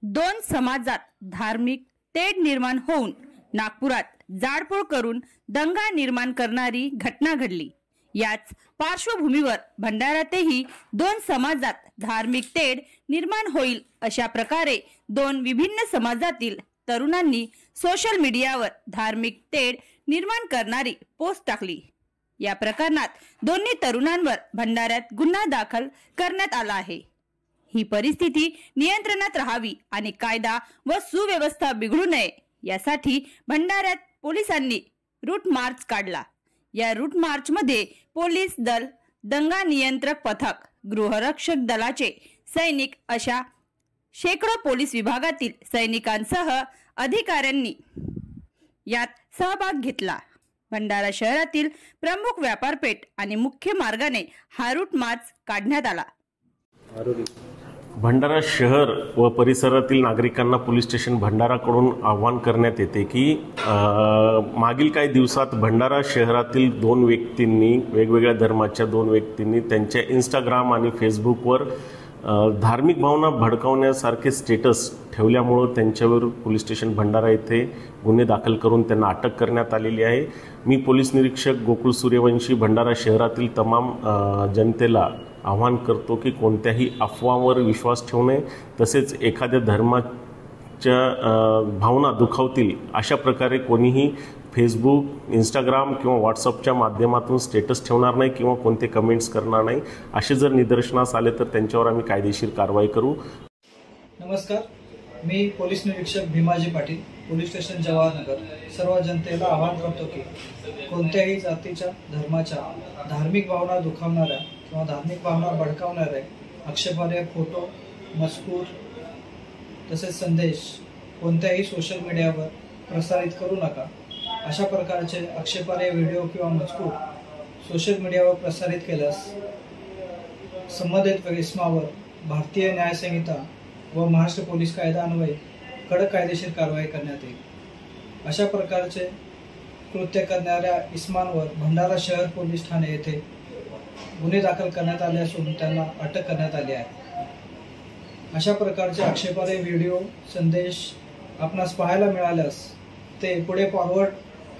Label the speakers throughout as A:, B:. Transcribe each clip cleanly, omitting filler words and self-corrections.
A: दोन समाजात धार्मिक तेढ निर्माण होऊन नागपुरात जाळपोळ करून दंगा निर्माण करणारी घटना घडली। याच पार्श्वभूमीवर भंडाऱ्यातही दोन समाजात धार्मिक तेढ निर्माण होईल अशा प्रकारे दोन विभिन्न समाजातील तरुणांनी सोशल मीडियावर धार्मिक तेढ निर्माण करणारी पोस्ट टाकली। या प्रकरणात दोन्ही तरुणांवर भंडाऱ्यात गुन्हा दाखल करण्यात आला आहे। ही परिस्थिती नियंत्रणात राहावी आणि कायदा व सुव्यवस्था बिघडू नये यासाठी भंडाऱ्यात पोलिसांनी रूट मार्च काढला। या रूट मार्च मध्ये पोलीस दल, दंगा नियंत्रक पथक, गृहरक्षक दलाचे सैनिक अशा शेकडो पोलीस विभागातील सैनिकांसह अधिकाऱ्यांनी यात सहभाग घेतला। भंडारा शहरातील प्रमुख व्यापारपेठ आणि मुख्य मार्गाने हा रूट मार्च काढण्यात आला।
B: भंडारा शहर व परिसरातील नागरिकांना पोलीस स्टेशन भंडाराकडून आवाहन करण्यात येते की मागील काही दिवसात भंडारा शहरातील दोन व्यक्तींनी, वेगवेगळ्या धर्माच्या दोन व्यक्तींनी त्यांच्या इंस्टाग्राम आणि फेसबुकवर धार्मिक भावना भडकावण्यासारखे स्टेटस ठेवल्यामुळे त्यांच्यावर पोलीस स्टेशन भंडारा येथे गुन्हे दाखल करून त्यांना अटक करण्यात आलेली आहे। मी पोलीस निरीक्षक गोकुळ सूर्यवंशी भंडारा शहरातील तमाम जनतेला आवाहन करतो की कोणत्याही अफवावर विश्वास ठेवू नये, तसेच एखाद्या धर्माच्या भावना दुखावतील अशा प्रकारे कोणीही फेसबुक, इंस्टाग्राम किंवा व्हॉट्सअपच्या माध्यमातून स्टेटस ठेवणार नाही किंवा कोणते कमेंट्स करणार नाही। असे जर निदर्शनास आले तर त्यांच्यावर आम्ही कायदेशीर कारवाई करू।
C: नमस्कार, मी पोलीस निरीक्षक भीमाजी पाटील, पोलीस स्टेशन जवाहरनगर। सर्व जनतेला आवाहन करतो की कोणत्याही जातीच्या, धर्माच्या धार्मिक भावना दुखावणाऱ्या किंवा धार्मिक भावना भडकावणाऱ्या आक्षेपार्ह फोटो, मजकूर तसेच संदेश कोणत्याही सोशल मीडियावर प्रसारित करू नका। अशा प्रकारचे आक्षेपार्ह व्हिडिओ किंवा मजकूर सोशल मीडियावर प्रसारित केल्यास संबंधित इसमावर भारतीय न्याय संहिता व महाराष्ट्र पोलीस कायदा अन्वये कडक कायदेशीर कारवाई करण्यात येईल। अशा प्रकारचे कृत्य करणाऱ्या इसमांवर भंडारा शहर पोलीस ठाणे येथे गुन्हे दाखल करण्यात आले असून त्यांना अटक करण्यात आली आहे। अशा प्रकारचे आक्षेपार्ह व्हिडिओ, संदेश आपणास पाहायला मिळाल्यास ते पुढे फॉरवर्ड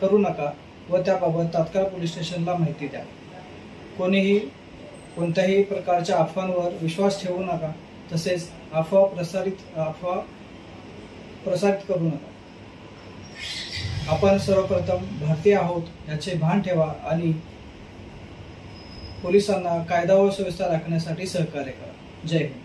C: करू नका व त्याबाबत तात्काळ पोलीस स्टेशनला माहिती द्या। कोणीही कोणत्याही प्रकारच्या अफवांवर विश्वास ठेवू नका, तसेच अफवा प्रसारित करू नका। आपण सर्वप्रथम भारतीय आहोत याचे भान ठेवा आणि पोलिसांना कायदा व सुव्यवस्था राखण्यासाठी सहकार्य करा। जय हिंद।